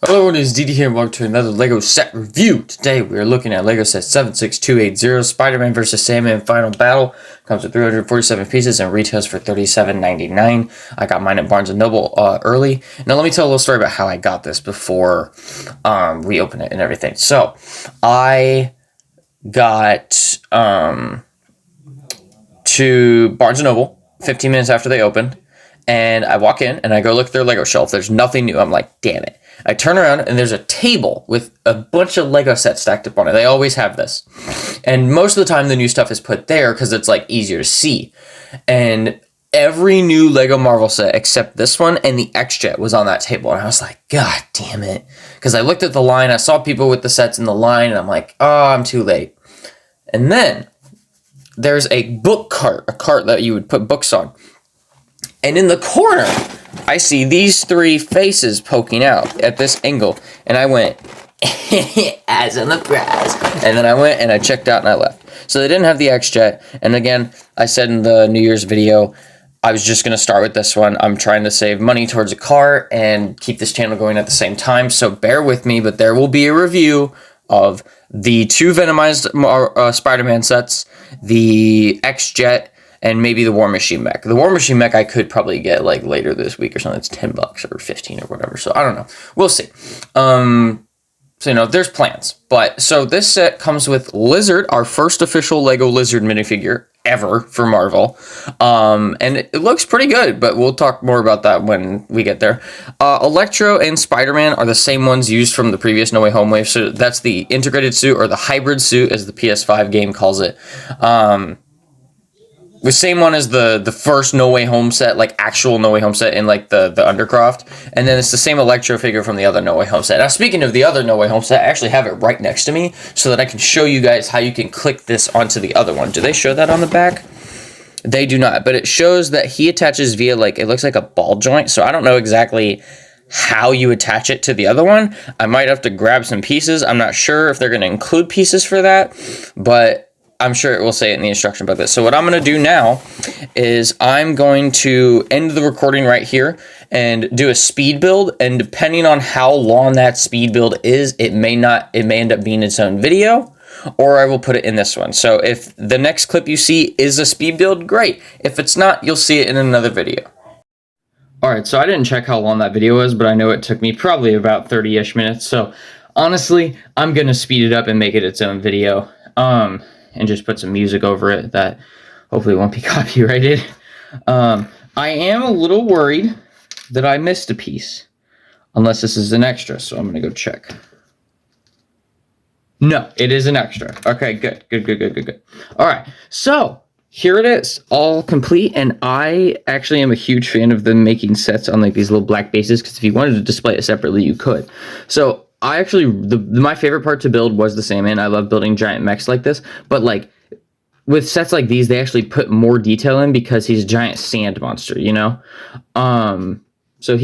Hello, it is DD here and welcome to another LEGO set review. Today we are looking at LEGO set 76280, Spider-Man vs. Sandman Final Battle. Comes with 347 pieces and retails for $37.99. I got mine at Barnes & Noble early. Now let me tell a little story about how I got this before we open it and everything. So, I got to Barnes & Noble 15 minutes after they opened. And I walk in and I go look at their Lego shelf. There's nothing new. I'm like, damn it. I turn around and there's a table with a bunch of Lego sets stacked up on it. They always have this. And most of the time the new stuff is put there because it's like easier to see. And every new Lego Marvel set except this one and the X-Jet was on that table. And I was like, God damn it. Because I looked at the line. I saw people with the sets in the line. And I'm like, oh, I'm too late. And then there's a book cart. A cart that you would put books on. And in the corner, I see these three faces poking out at this angle. And I went, eyes on the prize. And then I went and I checked out and I left. So they didn't have the X-Jet. And again, I said in the New Year's video, I was just going to start with this one. I'm trying to save money towards a car and keep this channel going at the same time. So bear with me, but there will be a review of the two Venomized Spider-Man sets, the X-Jet, and maybe the War Machine mech. The War Machine mech I could probably get like later this week or something. It's $10 or 15 or whatever. So I don't know. We'll see. So, you know, there's plans. But so this set comes with Lizard, our first official Lego Lizard minifigure ever for Marvel. And it looks pretty good, but we'll talk more about that when we get there. Electro and Spider-Man are the same ones used from the previous No Way Home wave. So that's the integrated suit or the hybrid suit as the PS5 game calls it. The same one as the first No Way Home set, like actual No Way Home set in like the Undercroft. And then it's the same Electro figure from the other No Way Home set. Now, speaking of the other No Way Home set, I actually have it right next to me so that I can show you guys how you can click this onto the other one. Do they show that on the back? They do not, but it shows that he attaches via like, it looks like a ball joint. So I don't know exactly how you attach it to the other one. I might have to grab some pieces. I'm not sure if they're going to include pieces for that, but I'm sure it will say it in the instruction booklet. So what I'm going to do now is I'm going to end the recording right here and do a speed build. And depending on how long that speed build is, it may end up being its own video, or I will put it in this one. So if the next clip you see is a speed build, great. If it's not, you'll see it in another video. Alright, so I didn't check how long that video was, but I know it took me probably about 30-ish minutes. So honestly, I'm going to speed it up and make it its own video. And just put some music over it that hopefully won't be copyrighted. I am a little worried that I missed a piece. Unless this is an extra, so I'm going to go check. No, it is an extra. Okay, good. All right, so here it is, all complete. And I actually am a huge fan of them making sets on like these little black bases, because if you wanted to display it separately, you could. So I actually, my favorite part to build was the Sandman. I love building giant mechs like this, but like with sets like these, they actually put more detail in because he's a giant sand monster, you know? So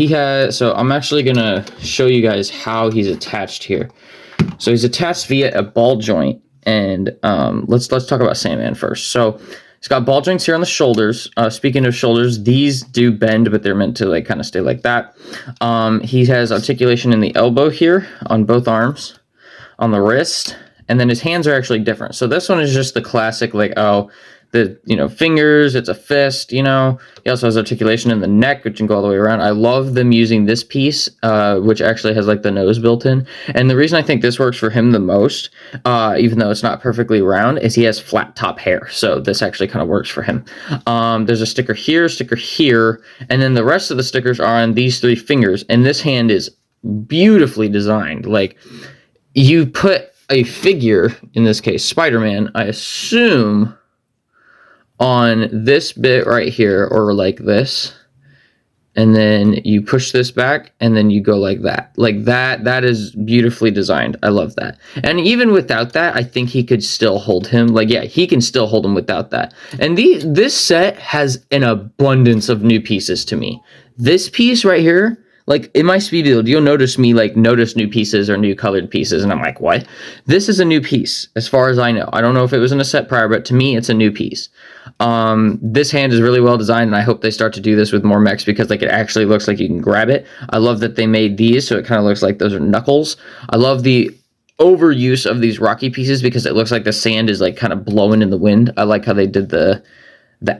I'm actually gonna show you guys how he's attached here. So he's attached via a ball joint, and let's talk about Sandman first. So he's got ball joints here on the shoulders. Speaking of shoulders, these do bend, but they're meant to like kind of stay like that. He has articulation in the elbow here on both arms, on the wrist, and then his hands are actually different. So this one is just the classic, like, fingers, it's a fist, you know. He also has articulation in the neck, which can go all the way around. I love them using this piece, which actually has like the nose built in. And the reason I think this works for him the most, even though it's not perfectly round, is he has flat top hair. So this actually kind of works for him. There's a sticker here, and then the rest of the stickers are on these three fingers. And this hand is beautifully designed. Like, you put a figure, in this case Spider-Man, I assume, on this bit right here, or like this, and then you push this back, and then you go like that. Like that is beautifully designed. I love that. And even without that, I think he could still hold him. Like, yeah, he can still hold him without that. And this set has an abundance of new pieces to me. This piece right here, like in my speed build, you'll notice me like notice new pieces or new colored pieces, and I'm like, what? This is a new piece, as far as I know. I don't know if it was in a set prior, but to me, it's a new piece. This hand is really well designed, and I hope they start to do this with more mechs because like it actually looks like you can grab it. I love that they made these, so it kind of looks like those are knuckles. I love the overuse of these rocky pieces because it looks like the sand is like kind of blowing in the wind. I like how they did the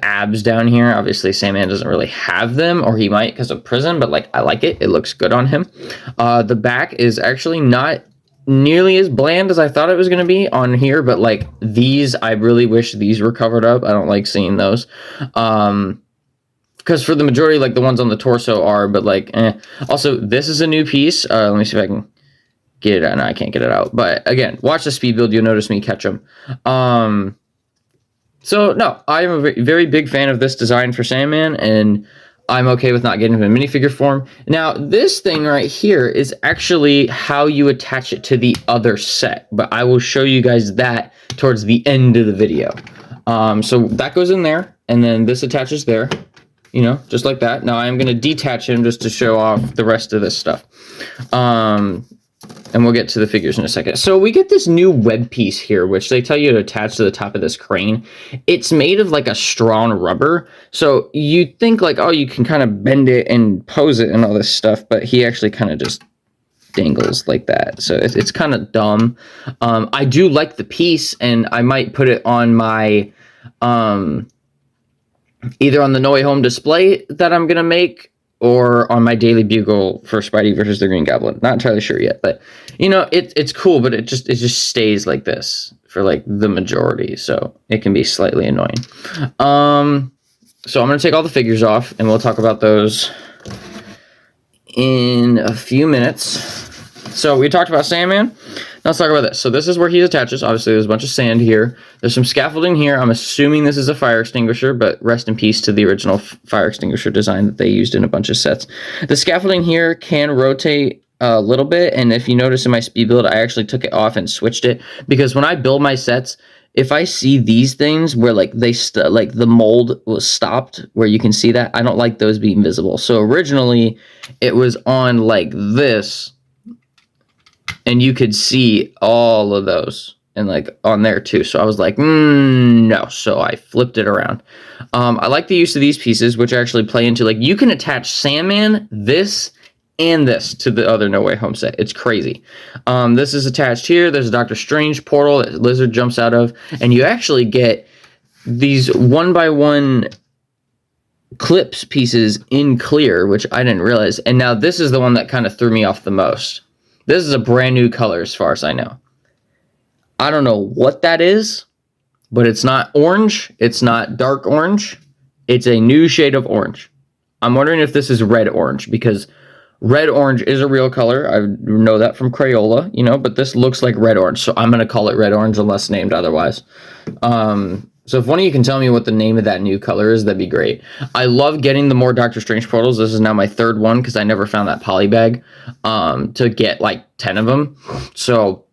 abs down here. Obviously Sandman doesn't really have them, or he might because of prison, but like I like it. It looks good on him. The back is actually not nearly as bland as I thought it was going to be on here, but like these, I really wish these were covered up. I don't like seeing those. Because for the majority, like the ones on the torso are, but like Also, this is a new piece. Let me see if I can get it out. No, I can't get it out. But again, watch the speed build. You'll notice me catch them. So no, I am a very big fan of this design for Sandman, and I'm okay with not getting him in minifigure form. Now, this thing right here is actually how you attach it to the other set, but I will show you guys that towards the end of the video. So that goes in there, and then this attaches there, you know, just like that. Now I'm going to detach him just to show off the rest of this stuff. And we'll get to the figures in a second. So we get this new web piece here, which they tell you to attach to the top of this crane. It's made of like a strong rubber. So you think like, oh, you can kind of bend it and pose it and all this stuff, but he actually kind of just dangles like that. So it's kind of dumb. I do like the piece, and I might put it on my, either on the No Way Home display that I'm going to make, or on my daily bugle for Spidey versus the Green Goblin. Not entirely sure yet, but you know, it's cool, but it just stays like this for like the majority, so it can be slightly annoying. So I'm gonna take all the figures off, and we'll talk about those in a few minutes. So we talked about Sandman. Now let's talk about this. So this is where he attaches. Obviously, there's a bunch of sand here. There's some scaffolding here. I'm assuming this is a fire extinguisher, but rest in peace to the original fire extinguisher design that they used in a bunch of sets. The scaffolding here can rotate a little bit, and if you notice in my speed build, I actually took it off and switched it, because when I build my sets, if I see these things where like like the mold was stopped, where you can see that, I don't like those being visible. So originally it was on like this, and you could see all of those, and like on there too. So I was like, no. So I flipped it around. I like the use of these pieces, which actually play into like, you can attach Sandman, this, and this to the other No Way Home set. It's crazy. This is attached here. There's a Doctor Strange portal that Lizard jumps out of, and you actually get these 1x1 clips pieces in clear, which I didn't realize. And now this is the one that kind of threw me off the most. This is a brand new color as far as I know. I don't know what that is, but it's not orange. It's not dark orange. It's a new shade of orange. I'm wondering if this is red orange, because red orange is a real color. I know that from Crayola, you know, but this looks like red orange, so I'm going to call it red orange unless named otherwise. So if one of you can tell me what the name of that new color is, that'd be great. I love getting the more Doctor Strange portals. This is now my third one, because I never found that poly bag to get like 10 of them. So,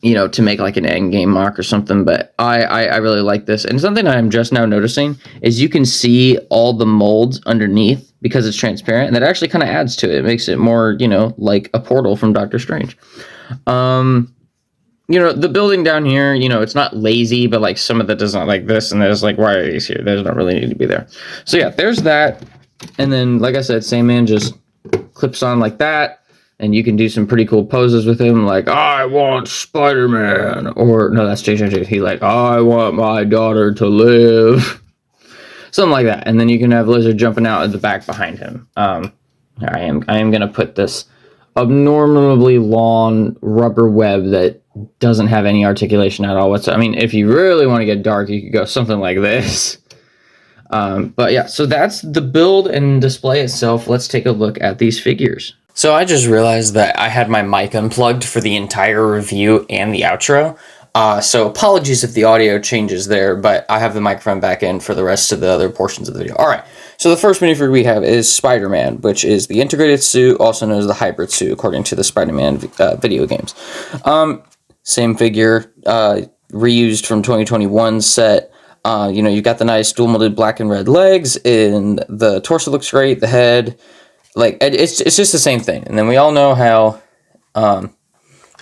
you know, to make like an endgame mock or something. But I really like this. And something I'm just now noticing is you can see all the molds underneath because it's transparent. And that actually kind of adds to it. It makes it more, you know, like a portal from Doctor Strange. You know, the building down here, you know, it's not lazy, but like some of the design like this, and there's like, why are these here? There's not really need to be there. So yeah, there's that. And then, like I said, Sandman just clips on like that, and you can do some pretty cool poses with him, like, I want Spider-Man, or no, that's JJ. He like, I want my daughter to live. Something like that. And then you can have Lizard jumping out at the back behind him. I am going to put this abnormally long rubber web that doesn't have any articulation at all whatsoever. I mean, if you really want to get dark, you could go something like this. But yeah, so that's the build and display itself. Let's take a look at these figures. So I just realized that I had my mic unplugged for the entire review and the outro. So apologies if the audio changes there, but I have the microphone back in for the rest of the other portions of the video. All right, so the first minifigure we have is Spider-Man, which is the integrated suit, also known as the hybrid suit, according to the Spider-Man video games. Same figure, reused from 2021 set. You know, you've got the nice dual molded black and red legs, and the torso looks great, the head. like, it's just the same thing. And then we all know how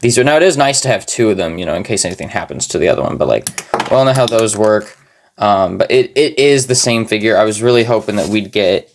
these are, now it is nice to have two of them, you know, in case anything happens to the other one, but like, we all know how those work. But it is the same figure. I was really hoping that we'd get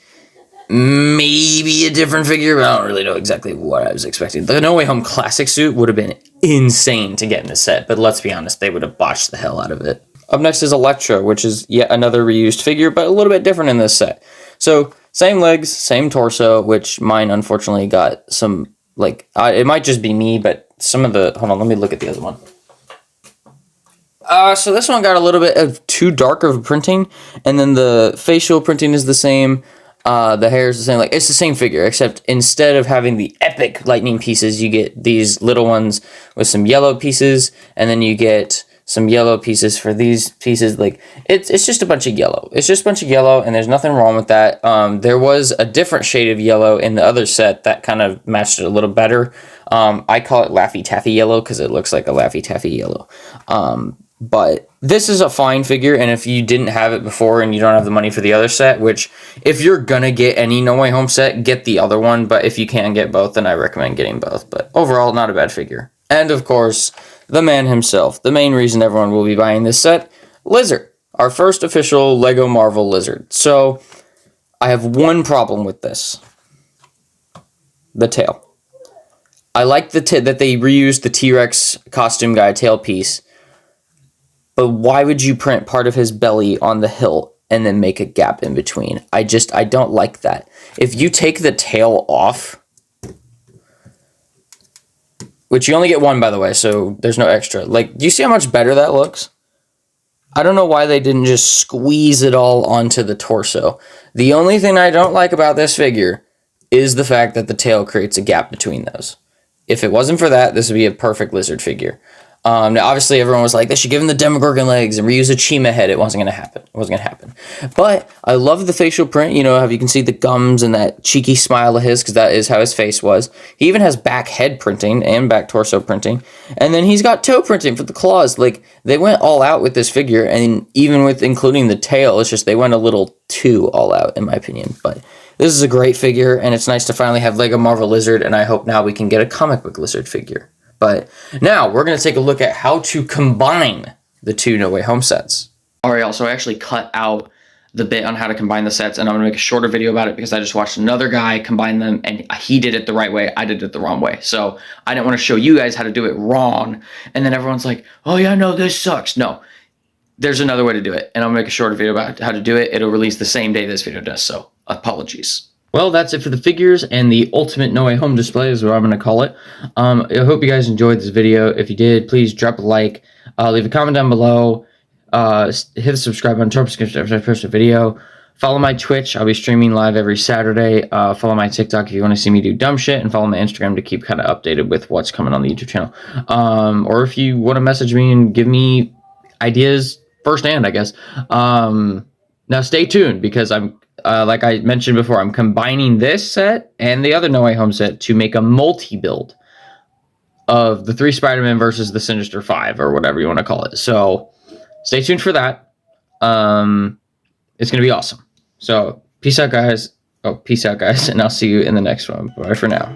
maybe a different figure, but I don't really know exactly what I was expecting. The No Way Home Classic suit would have been insane to get in the set, but let's be honest, they would have botched the hell out of it. Up next is Electro, which is yet another reused figure, but a little bit different in this set. So, same legs, same torso, which mine unfortunately got some, like, it might just be me, but some of the, hold on, let me look at the other one. So this one got a little bit of too dark of a printing, and then the facial printing is the same. The hair is the same. Like, it's the same figure, except instead of having the epic lightning pieces, you get these little ones with some yellow pieces, and then you get some yellow pieces for these pieces. Like, it's just a bunch of yellow. It's just a bunch of yellow, and there's nothing wrong with that. There was a different shade of yellow in the other set that kind of matched it a little better. I call it Laffy Taffy yellow because it looks like a Laffy Taffy yellow. But this is a fine figure, and if you didn't have it before and you don't have the money for the other set, which if you're gonna get any No Way Home set, get the other one, but if you can't get both, then I recommend getting both. But overall, not a bad figure. And of course, the man himself, the main reason everyone will be buying this set, Lizard, our first official Lego Marvel Lizard. So, I have one problem with this. The tail. I like that they reused the T-Rex costume guy tail piece, but why would you print part of his belly on the hilt and then make a gap in between? I don't like that. If you take the tail off, which you only get one, by the way, so there's no extra. Like, do you see how much better that looks? I don't know why they didn't just squeeze it all onto the torso. The only thing I don't like about this figure is the fact that the tail creates a gap between those. If it wasn't for that, this would be a perfect Lizard figure. Now, obviously, everyone was like, they should give him the Demogorgon legs and reuse a Chima head. It wasn't going to happen. It wasn't going to happen. But I love the facial print. You know, how you can see the gums and that cheeky smile of his, because that is how his face was. He even has back head printing and back torso printing. And then he's got toe printing for the claws. Like, they went all out with this figure, and even with including the tail, it's just they went a little too all out, in my opinion. But this is a great figure, and it's nice to finally have Lego Marvel Lizard, and I hope now we can get a comic book Lizard figure. But now we're going to take a look at how to combine the two No Way Home sets. Alright, y'all, so I actually cut out the bit on how to combine the sets, and I'm going to make a shorter video about it because I just watched another guy combine them, and he did it the right way, I did it the wrong way. So I didn't want to show you guys how to do it wrong, and then everyone's like, oh yeah, no, this sucks. No, there's another way to do it, and I'm going to make a shorter video about how to do it. It'll release the same day this video does, so apologies. Well, that's it for the figures and the ultimate No Way Home display is what I'm going to call it. I hope you guys enjoyed this video. If you did, please drop a like, leave a comment down below, hit the subscribe button, turn on after I post a video. Follow my Twitch. I'll be streaming live every Saturday. Follow my TikTok if you want to see me do dumb shit, and follow my Instagram to keep kind of updated with what's coming on the YouTube channel. Or if you want to message me and give me ideas firsthand, I guess. Now stay tuned because I'm like I mentioned before, I'm combining this set and the other No Way Home set to make a multi-build of the 3 Spider-Man versus the Sinister 5, or whatever you want to call it. So, stay tuned for that. It's going to be awesome. So, peace out, guys. Oh, peace out, guys, and I'll see you in the next one. Bye for now.